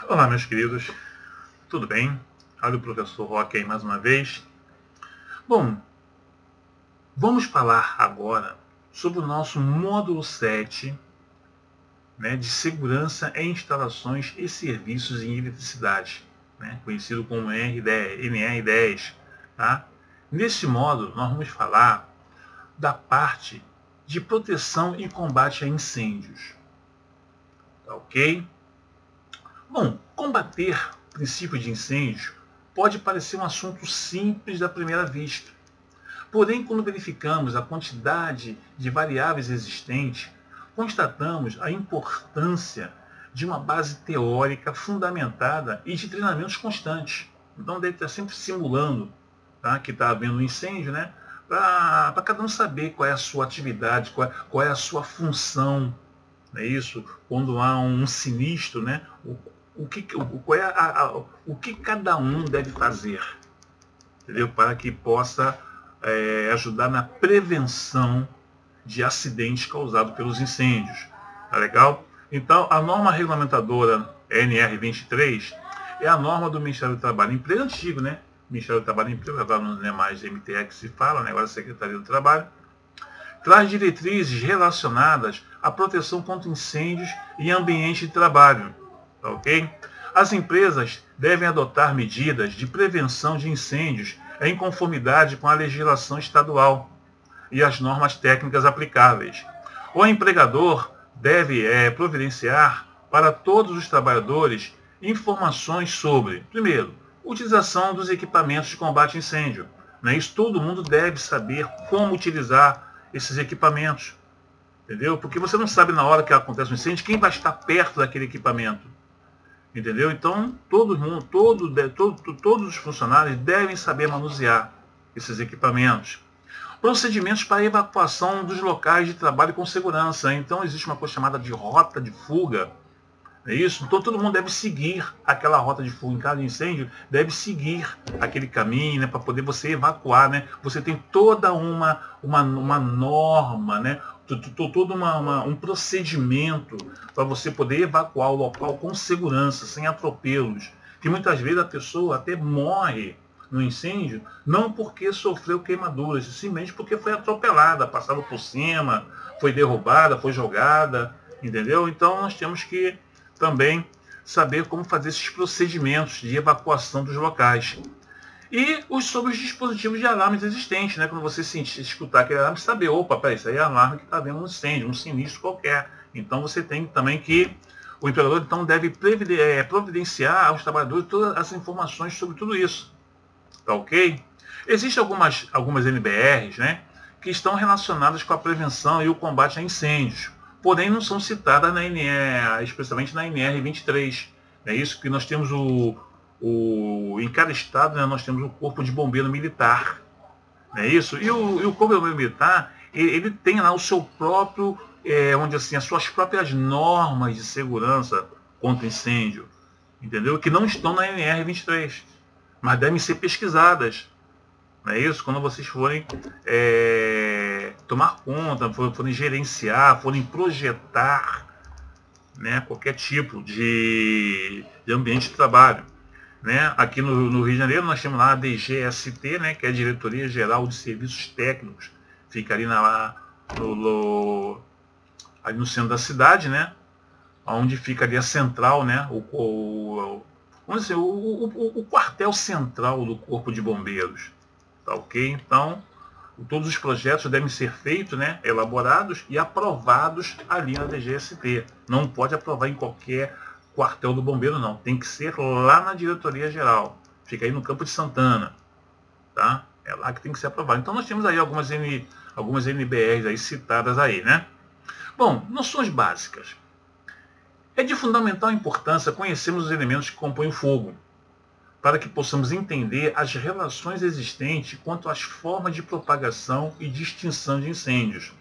Olá, meus queridos, tudo bem? Olha o professor Roque aí mais uma vez. Bom, vamos falar agora sobre o nosso módulo 7, né, de segurança em instalações e serviços em eletricidade, né, conhecido como NR10. Tá? Nesse módulo, nós vamos falar da parte de proteção e combate a incêndios. Tá ok? Bom, combater princípios de incêndio pode parecer um assunto simples à primeira vista. Porém, quando verificamos a quantidade de variáveis existentes, constatamos a importância de uma base teórica fundamentada e de treinamentos constantes. Então, deve estar sempre simulando, tá, que está havendo um incêndio, né, para cada um saber qual é a sua atividade, qual é a sua função, não é isso? Quando há um sinistro, né, o que cada um deve fazer, entendeu? Para que possa ajudar na prevenção de acidentes causados pelos incêndios. Tá legal? Então, a norma regulamentadora NR23 é a norma do Ministério do Trabalho e Emprego, antigo, né? Ministério do Trabalho e Emprego, agora não é mais MTE que se fala, né? Agora é Secretaria do Trabalho. Traz diretrizes relacionadas à proteção contra incêndios em ambiente de trabalho. Tá ok? As empresas devem adotar medidas de prevenção de incêndios em conformidade com a legislação estadual e as normas técnicas aplicáveis. O empregador deve providenciar para todos os trabalhadores informações sobre, primeiro, utilização dos equipamentos de combate a incêndio. Né? Isso todo mundo deve saber como utilizar esses equipamentos. Entendeu? Porque você não sabe na hora que acontece um incêndio quem vai estar perto daquele equipamento. Entendeu? Então, todo mundo, todos os funcionários devem saber manusear esses equipamentos. Procedimentos para evacuação dos locais de trabalho com segurança. Então, existe uma coisa chamada de rota de fuga. É isso? Então, todo mundo deve seguir aquela rota de fuga. Em caso de incêndio, deve seguir aquele caminho, né, para poder você evacuar. Né? Você tem toda uma norma, né? Todo um procedimento para você poder evacuar o local com segurança, sem atropelos. Que muitas vezes a pessoa até morre no incêndio, não porque sofreu queimaduras, simplesmente porque foi atropelada, passada por cima, foi derrubada, foi jogada, entendeu? Então nós temos que também saber como fazer esses procedimentos de evacuação dos locais. E sobre os dispositivos de alarmes existentes, né? Quando você escutar aquele alarme, saber, opa, peraí, isso aí é alarme que está havendo um incêndio, um sinistro qualquer. Então você tem também que, o empregador então deve providenciar aos trabalhadores todas as informações sobre tudo isso. Tá ok? Existem algumas NBRs, né, que estão relacionadas com a prevenção e o combate a incêndios, porém não são citadas na NR, especialmente na NR23. É isso que nós temos em cada estado, né, nós temos o Corpo de Bombeiro Militar. É isso? E o Corpo de Bombeiro Militar, ele tem lá o seu próprio, onde assim, as suas próprias normas de segurança contra incêndio, entendeu? Que não estão na NR23, mas devem ser pesquisadas. Não é isso? Quando vocês forem tomar conta, forem gerenciar, forem projetar, né, qualquer tipo de ambiente de trabalho. Né? Aqui no Rio de Janeiro nós temos lá a DGST, né, que é a Diretoria Geral de Serviços Técnicos. Fica ali, ali no centro da cidade, né, onde fica ali a central, né, vamos dizer, o quartel central do Corpo de Bombeiros. Tá ok? Então, todos os projetos devem ser feitos, né, elaborados e aprovados ali na DGST. Não pode aprovar em qualquer quartel do bombeiro, não. Tem que ser lá na diretoria geral. Fica aí no Campo de Santana. Tá? É lá que tem que ser aprovado. Então, nós temos aí algumas NBRs aí citadas aí, né? Bom, noções básicas. É de fundamental importância conhecermos os elementos que compõem o fogo, para que possamos entender as relações existentes quanto às formas de propagação e de extinção de incêndios.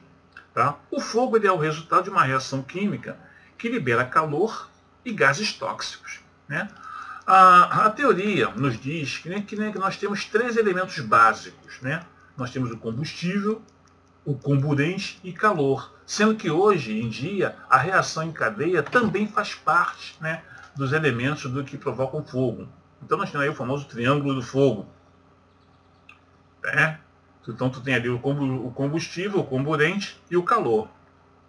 Tá? O fogo é o resultado de uma reação química que libera calor e gases tóxicos. Né? A teoria nos diz que nós temos três elementos básicos. Né? Nós temos o combustível, o comburente e calor, sendo que hoje em dia a reação em cadeia também faz parte, né, dos elementos do que provocam fogo. Então nós temos aí o famoso triângulo do fogo. Né? Então tu tem ali o combustível, o comburente e o calor.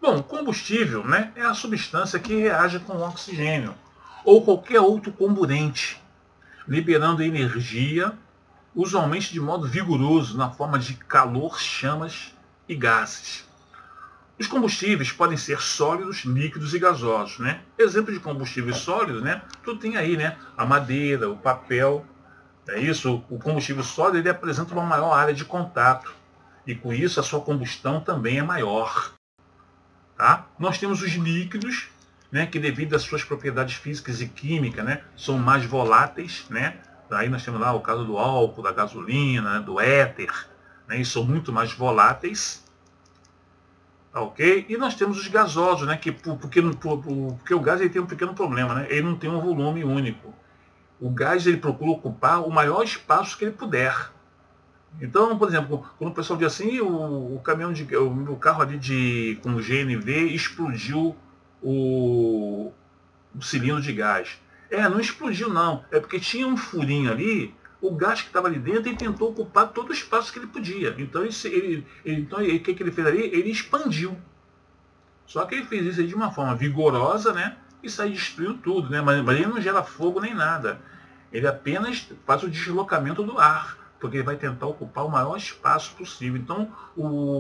Bom, o combustível, né, é a substância que reage com o oxigênio ou qualquer outro comburente, liberando energia, usualmente de modo vigoroso, na forma de calor, chamas e gases. Os combustíveis podem ser sólidos, líquidos e gasosos. Né? Exemplo de combustíveis sólidos, né, tu tem aí, né, a madeira, o papel. É isso, o combustível sólido ele apresenta uma maior área de contato e com isso a sua combustão também é maior. Tá? Nós temos os líquidos, né, que devido às suas propriedades físicas e químicas, né, são mais voláteis. Né? Aí nós temos lá o caso do álcool, da gasolina, do éter, né, e são muito mais voláteis. Tá, ok? E nós temos os gasosos, né, porque o gás ele tem um pequeno problema, né? Ele não tem um volume único. O gás ele procura ocupar o maior espaço que ele puder. Então, por exemplo, quando o pessoal diz assim, o carro ali com GNV explodiu o cilindro de gás. Não explodiu não. É porque tinha um furinho ali, o gás que estava ali dentro e tentou ocupar todo o espaço que ele podia. Então, o que ele fez ali? Ele expandiu. Só que ele fez isso de uma forma vigorosa, né? E saiu destruindo tudo, né? Mas ele não gera fogo nem nada. Ele apenas faz o deslocamento do ar, porque ele vai tentar ocupar o maior espaço possível. Então,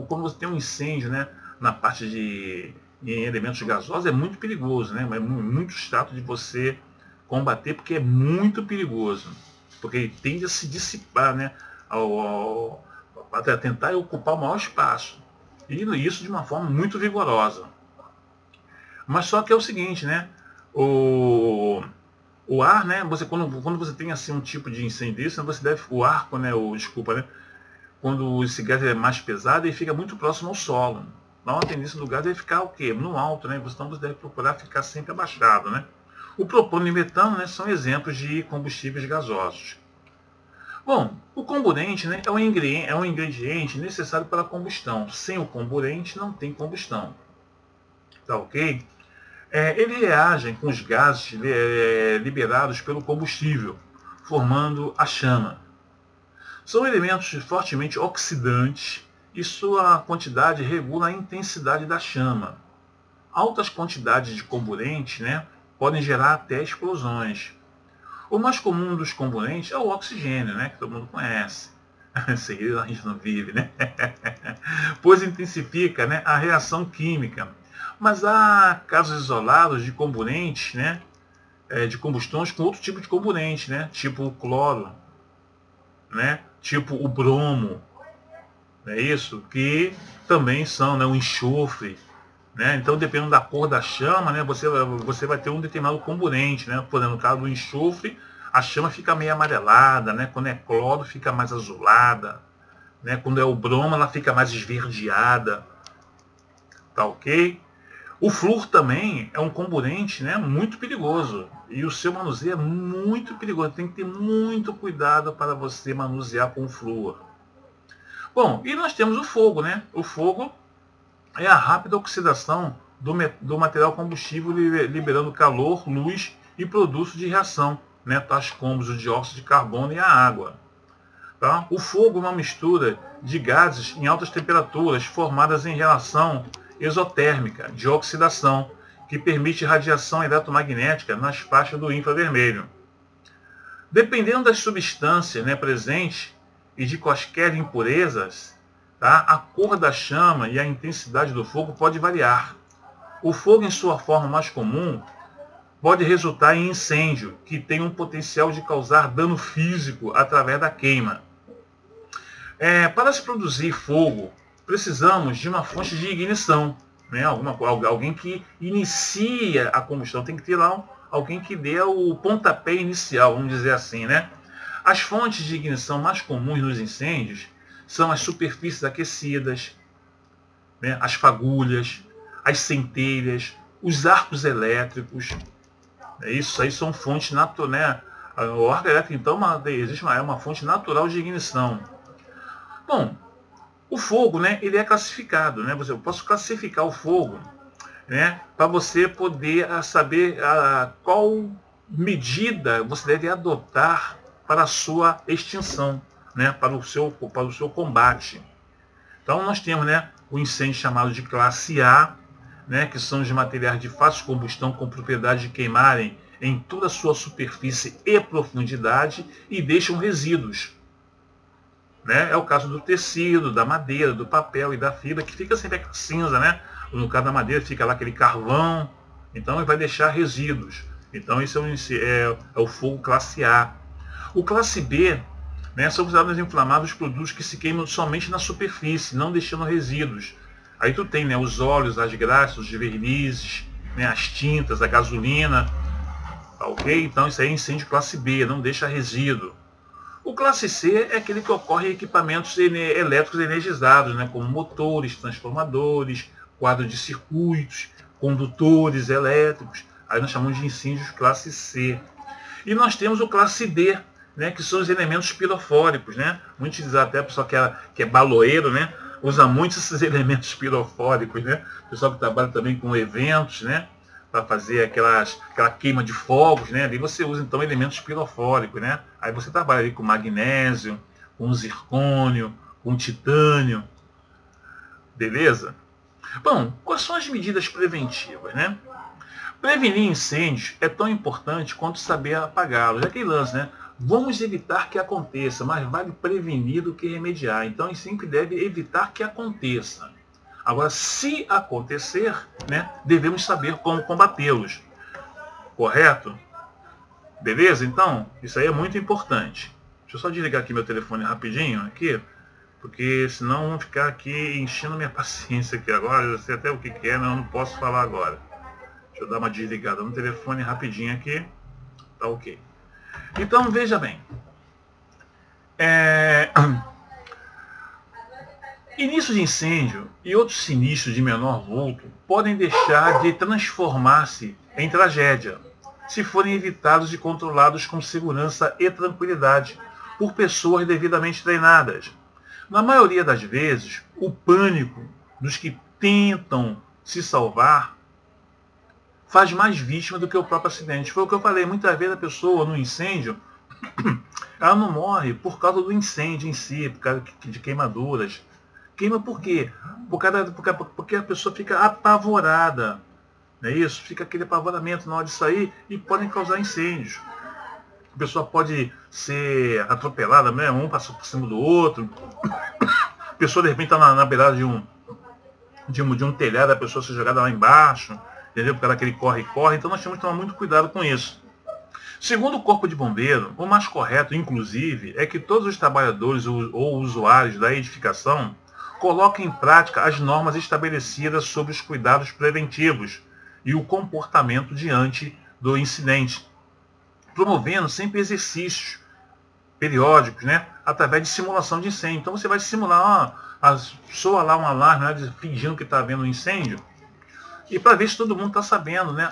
quando você tem um incêndio, né, na parte em elementos gasosos, é muito perigoso, né? É muito chato de você combater, porque é muito perigoso. Porque ele tende a se dissipar, né, para tentar ocupar o maior espaço. E isso de uma forma muito vigorosa. Mas só que é o seguinte, né? O ar, né? Quando você tem assim um tipo de incêndio desse, você deve o ar, né? Né? Quando esse gás é mais pesado, ele fica muito próximo ao solo. Dá uma tendência do gás é ficar o quê? No alto, né? Então você deve procurar ficar sempre abaixado, né? O propano e o metano, né, são exemplos de combustíveis gasosos. Bom, o comburente, né, é um ingrediente necessário para a combustão. Sem o comburente não tem combustão. Tá ok? Ele reage com os gases liberados pelo combustível, formando a chama. São elementos fortemente oxidantes e sua quantidade regula a intensidade da chama. Altas quantidades de comburente, né, podem gerar até explosões. O mais comum dos comburentes é o oxigênio, né, que todo mundo conhece. Sem ele a gente não vive, né? Pois intensifica, né, a reação química. Mas há casos isolados de comburentes, né, de combustões com outro tipo de comburente, né, tipo o cloro, né, tipo o bromo, é isso, que também são, né, o enxofre, né? Então, dependendo da cor da chama, né, você vai ter um determinado comburente, né? Por exemplo, no caso do enxofre, a chama fica meio amarelada, né? Quando é cloro, fica mais azulada, né? Quando é o bromo, ela fica mais esverdeada, tá ok? O flúor também é um comburente, né, muito perigoso e o seu manuseio é muito perigoso. Tem que ter muito cuidado para você manusear com o flúor. Bom, e nós temos o fogo, né? O fogo é a rápida oxidação do material combustível, liberando calor, luz e produtos de reação, né, tais como o dióxido de carbono e a água. Tá? O fogo é uma mistura de gases em altas temperaturas formadas em reação exotérmica de oxidação, que permite radiação eletromagnética nas faixas do infravermelho. Dependendo das substâncias, né, presentes e de quaisquer impurezas, tá, a cor da chama e a intensidade do fogo pode variar. O fogo, em sua forma mais comum, pode resultar em incêndio, que tem um potencial de causar dano físico através da queima. Para se produzir fogo, precisamos de uma fonte de ignição, né? Alguém que inicia a combustão, tem que ter lá alguém que dê o pontapé inicial, vamos dizer assim, né? As fontes de ignição mais comuns nos incêndios são as superfícies aquecidas, né? As fagulhas, as centelhas, os arcos elétricos. Isso aí são fontes naturais, né? O arco elétrico, então, existe uma fonte natural de ignição. Bom, o fogo, né, ele é classificado, né? Eu posso classificar o fogo, né, para você poder saber qual medida você deve adotar para a sua extinção, né? Para o seu combate. Então nós temos, né, o incêndio chamado de classe A, né, que são os materiais de fácil combustão com propriedade de queimarem em toda a sua superfície e profundidade e deixam resíduos. Né? É o caso do tecido, da madeira, do papel e da fibra, que fica sempre aquela cinza, né? No caso da madeira fica lá aquele carvão, então ele vai deixar resíduos. Então isso é o fogo classe A. O classe B, né, são usados inflamáveis produtos que se queimam somente na superfície, não deixando resíduos. Aí tu tem, né, os óleos, as graxas, os vernizes, né, as tintas, a gasolina. Tá, ok? Então isso aí é incêndio classe B, não deixa resíduo. O classe C é aquele que ocorre em equipamentos elétricos energizados, né, como motores, transformadores, quadros de circuitos, condutores elétricos. Aí nós chamamos de incêndios classe C. E nós temos o classe D, né, que são os elementos pirofóricos. Né? Muitos dizem até o pessoal que é baloeiro, né, usa muito esses elementos pirofóricos. Né? O pessoal que trabalha também com eventos, né, para fazer aquela queima de fogos, né? Ali você usa então elementos pirofóricos, né? Aí você trabalha ali com magnésio, com zircônio, com titânio, beleza? Bom, quais são as medidas preventivas, né? Prevenir incêndios é tão importante quanto saber apagá-los. É aquele lance, né? Vamos evitar que aconteça, mas vale prevenir do que remediar. Então, a gente sempre deve evitar que aconteça. Agora, se acontecer, né, devemos saber como combatê-los. Correto? Beleza? Então, isso aí é muito importante. Deixa eu só desligar aqui meu telefone rapidinho, aqui, porque senão vão ficar aqui enchendo minha paciência aqui agora. Eu sei até o que é, mas eu não posso falar agora. Deixa eu dar uma desligada no telefone rapidinho aqui. Tá ok. Então, veja bem. Início de incêndio e outros sinistros de menor vulto podem deixar de transformar-se em tragédia, se forem evitados e controlados com segurança e tranquilidade por pessoas devidamente treinadas. Na maioria das vezes, o pânico dos que tentam se salvar faz mais vítima do que o próprio acidente. Foi o que eu falei, muitas vezes a pessoa no incêndio, ela não morre por causa do incêndio em si, por causa de queimaduras. Queima por quê? Porque a pessoa fica apavorada. Não é isso? Fica aquele apavoramento na hora de sair e podem causar incêndios. A pessoa pode ser atropelada, né? Um passou por cima do outro. A pessoa de repente está na beirada de um telhado, a pessoa ser jogada lá embaixo, entendeu? Por causa daquele corre-corre. Então nós temos que tomar muito cuidado com isso. Segundo o Corpo de Bombeiro, o mais correto, inclusive, é que todos os trabalhadores ou usuários da edificação coloquem em prática as normas estabelecidas sobre os cuidados preventivos e o comportamento diante do incidente, promovendo sempre exercícios periódicos, né, através de simulação de incêndio. Então você vai simular, soa lá um alarme, né, fingindo que está havendo um incêndio, e para ver se todo mundo está sabendo, né,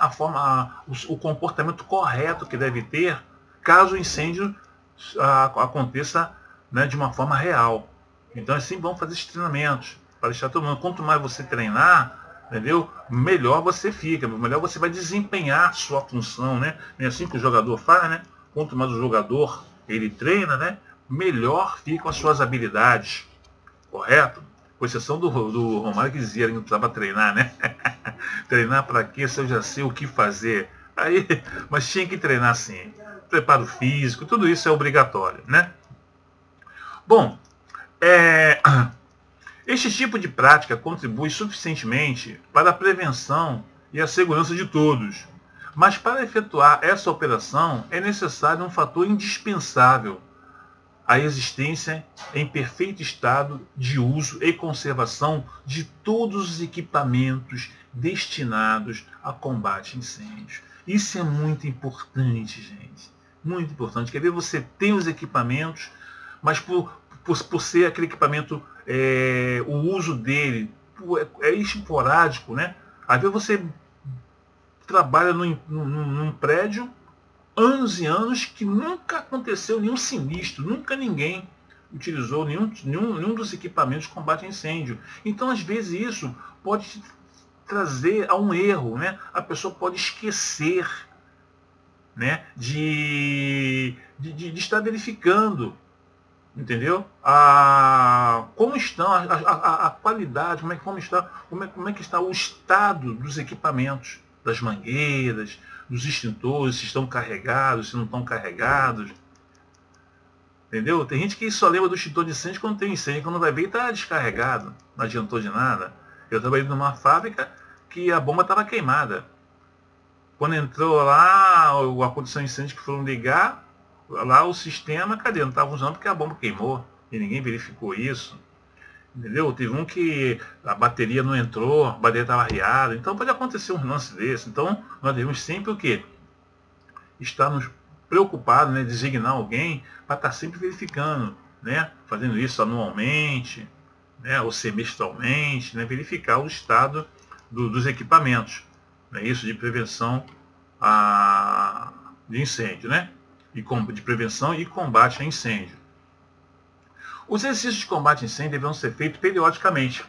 o comportamento correto que deve ter caso o incêndio aconteça, né, de uma forma real. Então é sempre bom fazer esses treinamentos, para deixar todo mundo. Quanto mais você treinar, entendeu? Melhor você fica, melhor você vai desempenhar sua função, né? É assim que o jogador faz, né? Quanto mais o jogador ele treina, né, melhor ficam as suas habilidades. Correto? Com exceção do Romário, que dizia que não precisava treinar, né? Treinar para quê? Se eu já sei o que fazer. Aí, mas tinha que treinar sim. Preparo físico, tudo isso é obrigatório, né? Bom, este tipo de prática contribui suficientemente para a prevenção e a segurança de todos. Mas para efetuar essa operação é necessário um fator indispensável: a existência em perfeito estado de uso e conservação de todos os equipamentos destinados a combate a incêndios. Isso é muito importante, gente. Muito importante. Quer ver, você tem os equipamentos, mas por ser aquele equipamento, o uso dele é esporádico, né? Às vezes você trabalha num prédio anos e anos que nunca aconteceu nenhum sinistro, nunca ninguém utilizou nenhum dos equipamentos de combate a incêndio. Então, às vezes, isso pode trazer a um erro, né? A pessoa pode esquecer né, de estar verificando, entendeu? Como estão a qualidade, como é que está o estado dos equipamentos, das mangueiras, dos extintores, se estão carregados, se não estão carregados. Entendeu? Tem gente que só lembra do extintor de incêndio quando tem incêndio, quando vai ver está descarregado, não adiantou de nada. Eu trabalhei numa fábrica que a bomba estava queimada. Quando entrou lá a condição de incêndio que foram ligar, lá o sistema, cadê? Não estava funcionando porque a bomba queimou. E ninguém verificou isso. Entendeu? Teve um que a bateria não entrou, a bateria estava arriada. Então pode acontecer um lance desse. Então nós devemos sempre o quê? Estarmos preocupados, né? Designar alguém para estar sempre verificando, né? Fazendo isso anualmente, né? Ou semestralmente, né? Verificar o estado dos equipamentos. Né? Isso de prevenção de incêndio, né? De prevenção e combate a incêndio. Os exercícios de combate a incêndio deverão ser feitos periodicamente,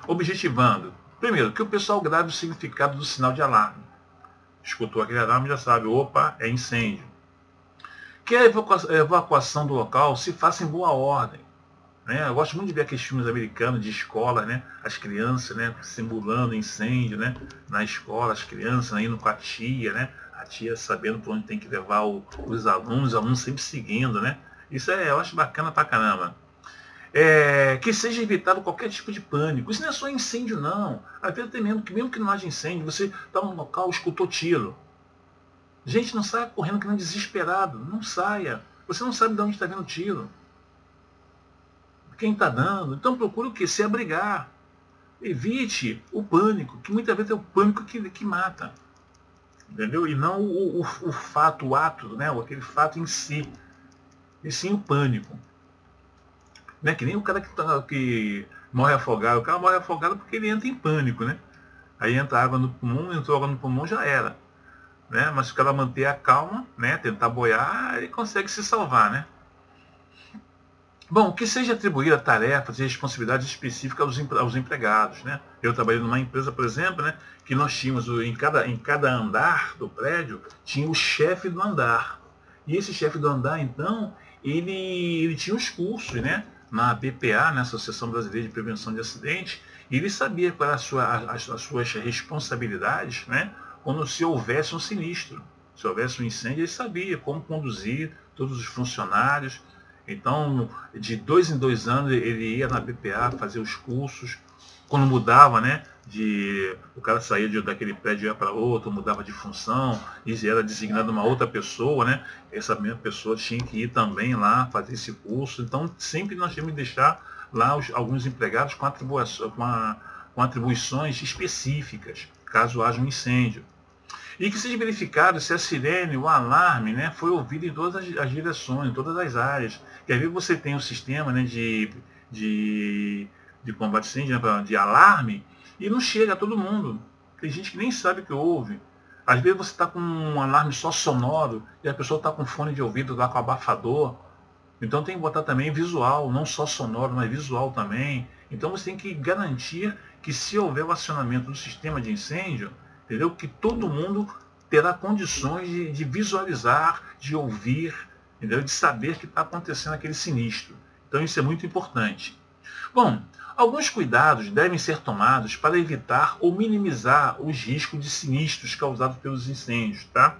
objetivando, primeiro, que o pessoal grave o significado do sinal de alarme. Escutou aquele alarme, já sabe, opa, é incêndio. Que a evacuação do local se faça em boa ordem. Né? Eu gosto muito de ver aqueles filmes americanos de escola, né? As crianças, né? Simulando incêndio, né? Na escola, as crianças, né? Indo com a tia, né? A tia sabendo para onde tem que levar os alunos sempre seguindo, né? Isso eu acho bacana pra caramba. Que seja evitado qualquer tipo de pânico. Isso não é só incêndio, não. Às vezes mesmo que não haja incêndio, você está num local, escutou tiro. Gente, não saia correndo que nem desesperado. Não saia. Você não sabe de onde está vindo o tiro. Quem está dando. Então procure o quê? Se abrigar. Evite o pânico, que muitas vezes é o pânico que mata. Entendeu? E não o fato, o ato, né? Aquele fato em si. E sim o pânico. Né? Que nem o cara que morre afogado. O cara morre afogado porque ele entra em pânico, né? Aí entra água no pulmão, entrou água no pulmão, já era. Né? Mas se o cara manter a calma, né? Tentar boiar, ele consegue se salvar, né? Bom, que seja atribuída tarefas e responsabilidades específicas aos empregados, né? Eu trabalhei numa empresa, por exemplo, né? Que nós tínhamos, em cada andar do prédio, tinha o chefe do andar. E esse chefe do andar, então, ele tinha os cursos, né? Na BPA, na Associação Brasileira de Prevenção de Acidentes, e ele sabia quais eram as suas responsabilidades, né? Quando se houvesse um sinistro, se houvesse um incêndio, ele sabia como conduzir todos os funcionários. Então, de 2 em 2 anos, ele ia na BPA fazer os cursos. Quando mudava, né? O cara saía daquele prédio e ia para outro, mudava de função, e era designada uma outra pessoa, né? Essa mesma pessoa tinha que ir também lá fazer esse curso. Então, sempre nós temos que deixar lá alguns empregados com atribuições específicas, caso haja um incêndio. E que seja verificado se a sirene, o alarme, né, foi ouvido em todas as direções, em todas as áreas. Que às vezes você tem um sistema, né, de combate a incêndio, né, de alarme, e não chega a todo mundo. Tem gente que nem sabe o que houve. Às vezes você está com um alarme só sonoro e a pessoa está com fone de ouvido lá com abafador. Então tem que botar também visual, não só sonoro, mas visual também. Então você tem que garantir que se houver o acionamento do sistema de incêndio, entendeu? Que todo mundo terá condições de visualizar, de ouvir, entendeu? De saber que está acontecendo aquele sinistro. Então isso é muito importante. Bom, alguns cuidados devem ser tomados para evitar ou minimizar os riscos de sinistros causados pelos incêndios, tá?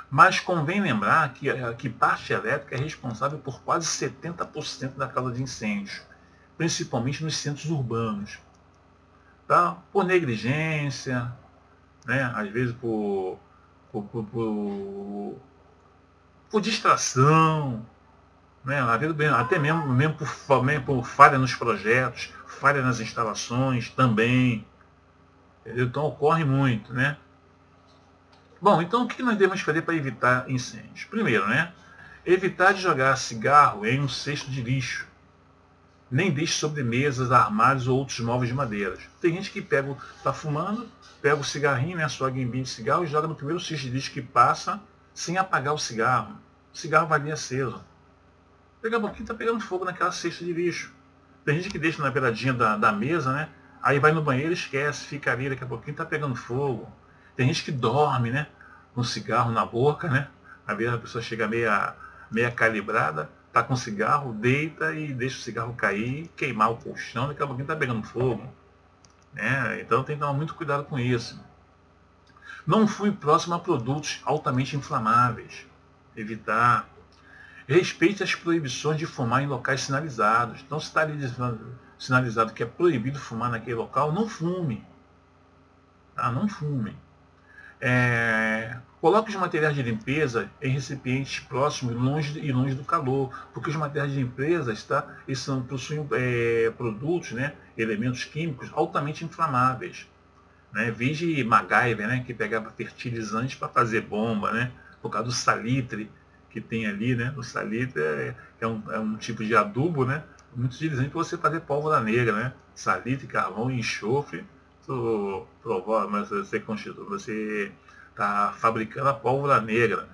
Mas convém lembrar que parte elétrica é responsável por quase 70% da causa de incêndios, principalmente nos centros urbanos. Tá? Por negligência, né? Às vezes por distração, né? Até mesmo por falha nos projetos, falha nas instalações também. Entendeu? Então ocorre muito, né? Bom, então o que nós devemos fazer para evitar incêndios? Primeiro, né? Evitar de jogar cigarro em um cesto de lixo. Nem deixe sobre mesas, armários ou outros móveis de madeira. Tem gente que está fumando, pega o cigarrinho, né, a sua guimbinha de cigarro e joga no primeiro cesto de lixo que passa sem apagar o cigarro. O cigarro vai ali aceso. Daqui a pouquinho está pegando fogo naquela cesta de lixo. Tem gente que deixa na beiradinha da mesa, né? Aí vai no banheiro e esquece, fica ali, daqui a pouquinho está pegando fogo. Tem gente que dorme, né? com cigarro na boca, né? Às vezes a pessoa chega meia calibrada, tá com cigarro, deita e deixa o cigarro cair, queimar o colchão, daqui a pouquinho tá pegando fogo, né? Então tem que tomar muito cuidado com isso. Não fui próximo a produtos altamente inflamáveis. Evitar. Respeite as proibições de fumar em locais sinalizados. Então, se está ali sinalizado que é proibido fumar naquele local, não fume. Tá? Não fume. Coloque os materiais de limpeza em recipientes próximos e longe do calor, porque os materiais de limpeza possuem produtos, né, elementos químicos altamente inflamáveis. Né? Vide MacGyver, né, que pegava fertilizantes para fazer bomba, né, por causa do salitre que tem ali, né? O salitre é um tipo de adubo, né? Muito utilizante para você fazer pólvora negra, né? Salitre, carvão e enxofre, mas você está fabricando a pólvora negra.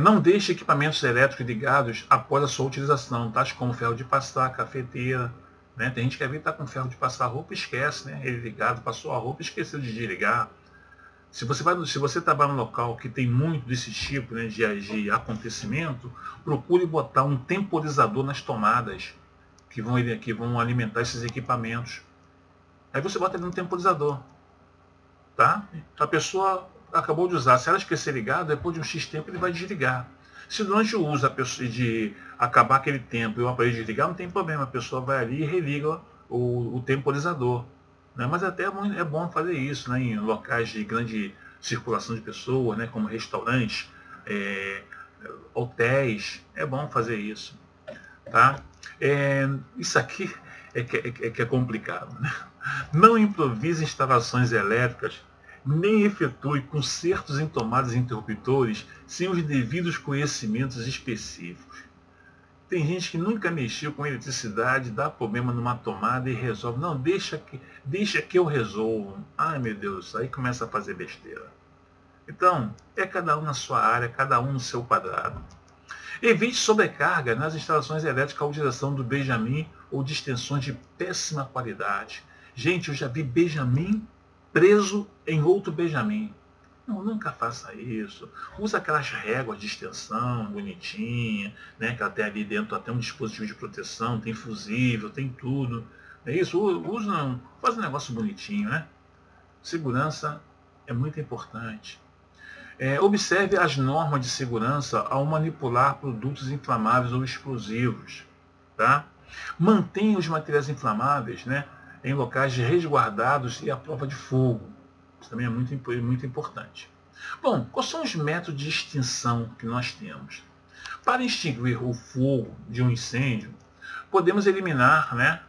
Não deixe equipamentos elétricos ligados após a sua utilização, tais como ferro de passar, cafeteira. Né? Tem gente que às vezes está com ferro de passar roupa e esquece, né? Ele ligado, passou a roupa e esqueceu de desligar. Se você trabalha num local que tem muito desse tipo, né, de acontecimento, procure botar um temporizador nas tomadas que vão alimentar esses equipamentos. Aí você bota ali um temporizador. Tá? A pessoa acabou de usar, se ela esquecer ligado, depois de um X tempo ele vai desligar. Se durante o uso de acabar aquele tempo e o aparelho desligar, não tem problema, a pessoa vai ali e religa o temporizador. Né? Mas até é bom fazer isso, né? Em locais de grande circulação de pessoas, né? Como restaurantes, hotéis, é bom fazer isso. Tá? Isso aqui que é complicado. Né? Não improvise instalações elétricas, nem efetue consertos em tomadas e interruptores sem os devidos conhecimentos específicos. Tem gente que nunca mexeu com eletricidade, dá problema numa tomada e resolve. Não, deixa que eu resolvo. Ai, meu Deus, aí começa a fazer besteira. Então, é cada um na sua área, cada um no seu quadrado. Evite sobrecarga nas instalações elétricas à utilização do Benjamin ou de extensões de péssima qualidade. Gente, eu já vi Benjamin preso em outro Benjamin. Não, nunca faça isso. Usa aquelas réguas de extensão bonitinha, né, que ela tem ali dentro até um dispositivo de proteção, tem fusível, tem tudo. É isso, faz um negócio bonitinho, né? Segurança é muito importante. Observe as normas de segurança ao manipular produtos inflamáveis ou explosivos. Tá? Mantenha os materiais inflamáveis, né, em locais resguardados e à prova de fogo. Isso também é muito importante. Bom, quais são os métodos de extinção que nós temos? Para extinguir o fogo de um incêndio, podemos eliminar, né,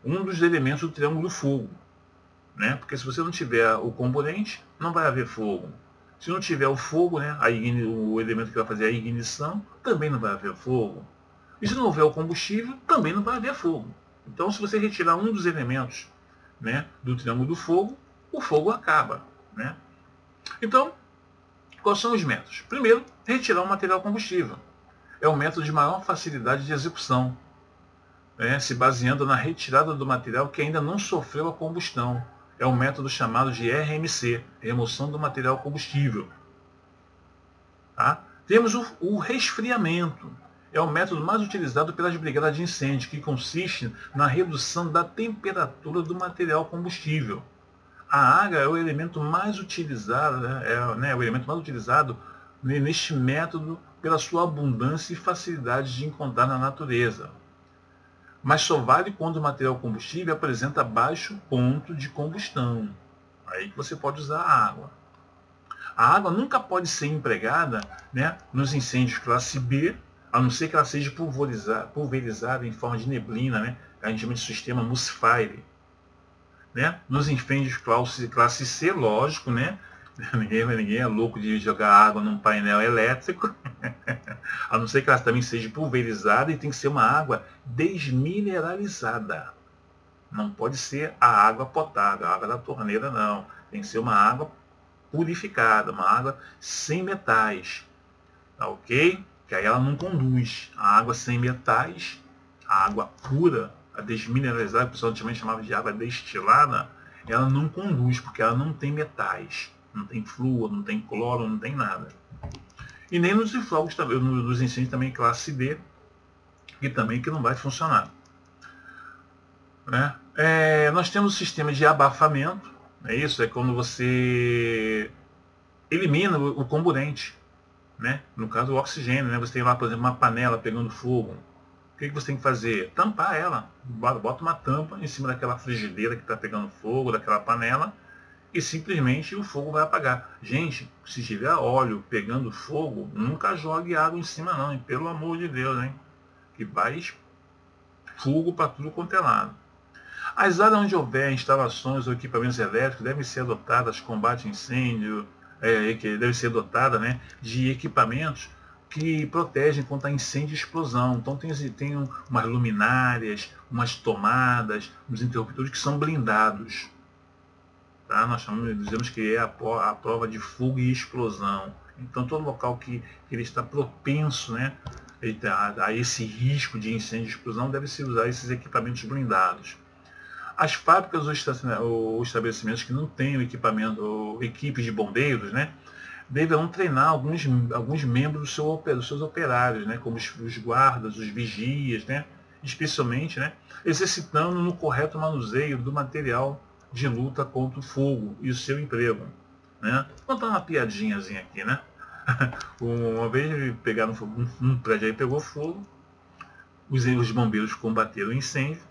um dos elementos do triângulo do fogo. Né? Porque se você não tiver o componente, não vai haver fogo. Se não tiver o fogo, né, o elemento que vai fazer a ignição, também não vai haver fogo. E se não houver o combustível, também não vai haver fogo. Então, se você retirar um dos elementos, né, do triângulo do fogo, o fogo acaba. Né? Então, quais são os métodos? Primeiro, retirar o material combustível. É o método de maior facilidade de execução, né, se baseando na retirada do material que ainda não sofreu a combustão. É um método chamado de RMC, remoção do material combustível. Tá? Temos o resfriamento. É o método mais utilizado pelas brigadas de incêndio, que consiste na redução da temperatura do material combustível. A água é o elemento mais utilizado, o elemento mais utilizado neste método pela sua abundância e facilidade de encontrar na natureza. Mas só vale quando o material combustível apresenta baixo ponto de combustão. Aí que você pode usar a água. A água nunca pode ser empregada, né, nos incêndios classe B, a não ser que ela seja pulverizada em forma de neblina, né, que a gente chama de sistema Musfire. Né? Nos incêndios classe C, lógico, né? Ninguém é louco de jogar água num painel elétrico, a não ser que ela também seja pulverizada, e tem que ser uma água desmineralizada. Não pode ser a água potável, a água da torneira, não. Tem que ser uma água purificada, uma água sem metais. Tá ok? Que aí ela não conduz. A água sem metais, a água pura, a desmineralizada, que o pessoal antigamente chamava de água destilada, ela não conduz, porque ela não tem metais, não tem flúor, não tem cloro, não tem nada. E nem nos fogos, nos incêndios também classe D, que também que não vai funcionar. Né? Nós temos o sistema de abafamento, isso é quando você elimina o comburente, né? No caso o oxigênio, né? Você tem lá, por exemplo, uma panela pegando fogo. O que você tem que fazer? Tampar ela. Bota uma tampa em cima daquela frigideira que está pegando fogo, daquela panela, e simplesmente o fogo vai apagar. Gente, se tiver óleo pegando fogo, nunca jogue água em cima não, hein? Pelo amor de Deus, hein? Que vai fogo para tudo quanto é lado. As áreas onde houver instalações ou equipamentos elétricos devem ser adotadas combate a incêndio, que deve ser dotada, né, de equipamentos que protegem contra incêndio e explosão. Então tem umas luminárias, umas tomadas, uns interruptores que são blindados. Tá? Nós dizemos que é a prova de fogo e explosão. Então todo local que ele está propenso, né, a esse risco de incêndio e explosão deve se usar esses equipamentos blindados. As fábricas ou estabelecimentos que não tenham equipamento ou equipe de bombeiros, né, deverão treinar alguns membros dos seus operários, né, como os guardas, os vigias, né, especialmente, né, exercitando no correto manuseio do material de luta contra o fogo e o seu emprego. Né. Vou contar uma piadinhazinha aqui, né? Uma vez pegaram um prédio aí, pegou fogo, os bombeiros combateram o incêndio.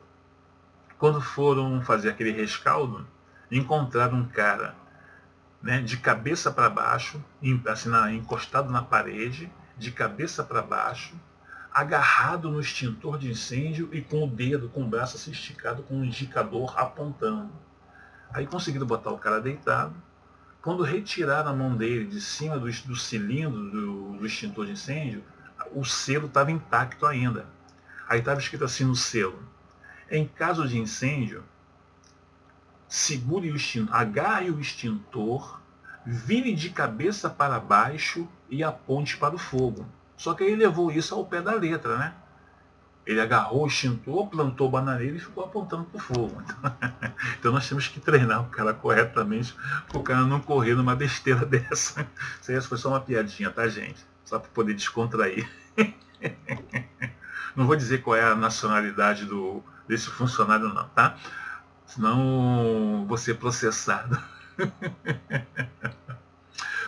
Quando foram fazer aquele rescaldo, encontraram um cara, né, de cabeça para baixo, assim, encostado na parede, de cabeça para baixo, agarrado no extintor de incêndio e com o braço assim esticado, com um indicador apontando. Aí conseguiram botar o cara deitado. Quando retiraram a mão dele de cima do cilindro do extintor de incêndio, o selo estava intacto ainda. Aí estava escrito assim no selo: em caso de incêndio, segure o extintor, agarre o extintor, vire de cabeça para baixo e aponte para o fogo. Só que ele levou isso ao pé da letra, né? Ele agarrou o extintor, plantou a bananeira e ficou apontando para o fogo. Então nós temos que treinar o cara corretamente, para o cara não correr numa besteira dessa. Isso aí foi só uma piadinha, tá, gente? Só para poder descontrair. Não vou dizer qual é a nacionalidade desse funcionário não, tá? Senão vou ser processado.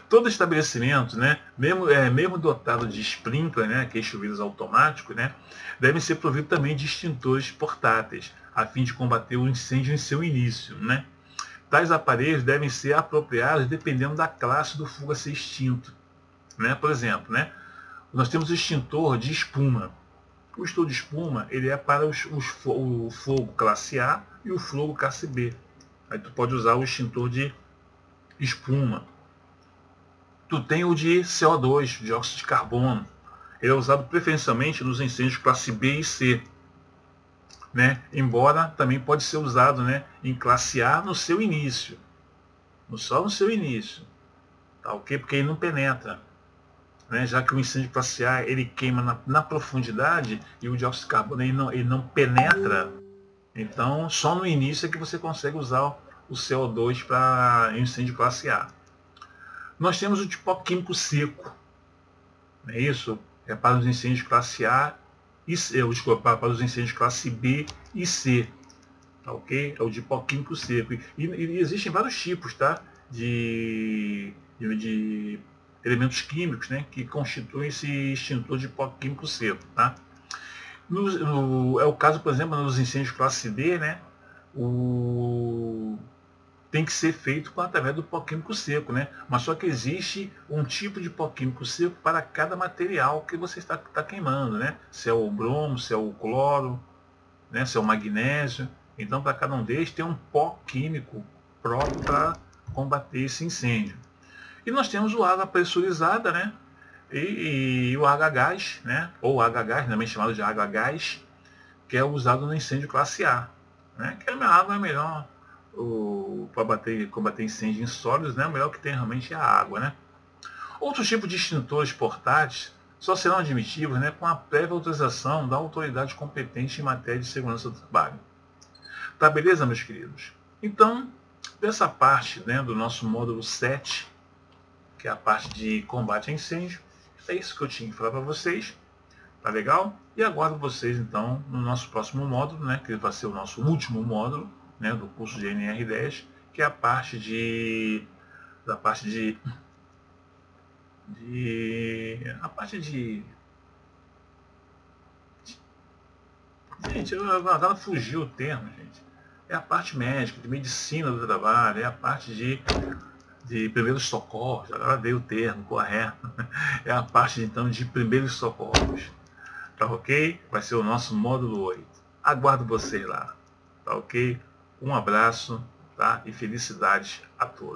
Todo estabelecimento, né, mesmo dotado de sprinkler, né, que é chuveiros automáticos, né, devem ser providos também de extintores portáteis, a fim de combater o incêndio em seu início. Né? Tais aparelhos devem ser apropriados dependendo da classe do fogo a ser extinto. Né? Por exemplo, né, nós temos o extintor de espuma. O extintor de espuma ele é para o fogo classe A e o fogo classe B. Aí tu pode usar o extintor de espuma. Tu tem o de CO2, dióxido de carbono. Ele é usado preferencialmente nos incêndios classe B e C. Né? Embora também pode ser usado, né, em classe A no seu início. Só no seu início. Tá, ok? Porque ele não penetra. Né? Já que o incêndio classe A ele queima na profundidade e o dióxido de carbono ele não penetra. Então só no início é que você consegue usar o CO2 para incêndio classe A. Nós temos o de pó químico seco. Não é isso? É para os incêndios classe A e C, para os incêndios classe B e C. Tá, ok? É o de pó químico seco. E existem vários tipos, tá? de elementos químicos, né, que constituem esse extintor de pó químico seco. Tá? É o caso, por exemplo, nos incêndios classe D, né, tem que ser feito através do pó químico seco, né? Mas só que existe um tipo de pó químico seco para cada material que você está queimando, né? Se é o bromo, se é o cloro, né? Se é o magnésio. Então, para cada um deles tem um pó químico próprio para combater esse incêndio. E nós temos o água pressurizada, né? E o água gás, né? Ou água gás, também chamado de água gás, que é usado no incêndio classe A, né? Que a água é melhor para combater incêndios em sólidos, né? O melhor que tem realmente é a água, né? Outros tipos de extintores portáteis só serão admitidos, né, com a prévia autorização da autoridade competente em matéria de segurança do trabalho. Tá beleza, meus queridos? Então, Dessa parte, né, do nosso módulo 7, que é a parte de combate a incêndio, é isso que eu tinha que falar para vocês. Tá legal? E aguardo vocês então no nosso próximo módulo, né, que vai ser o nosso último módulo, né, do curso de NR10, que é a parte de gente, agora fugiu o termo, gente. É a parte médica, de medicina do trabalho, é a parte de primeiros socorros, agora dei o termo correto. É a parte então de primeiros socorros. Tá ok? Vai ser o nosso módulo 8. Aguardo vocês lá. Tá ok? Um abraço, tá? E felicidades a todos.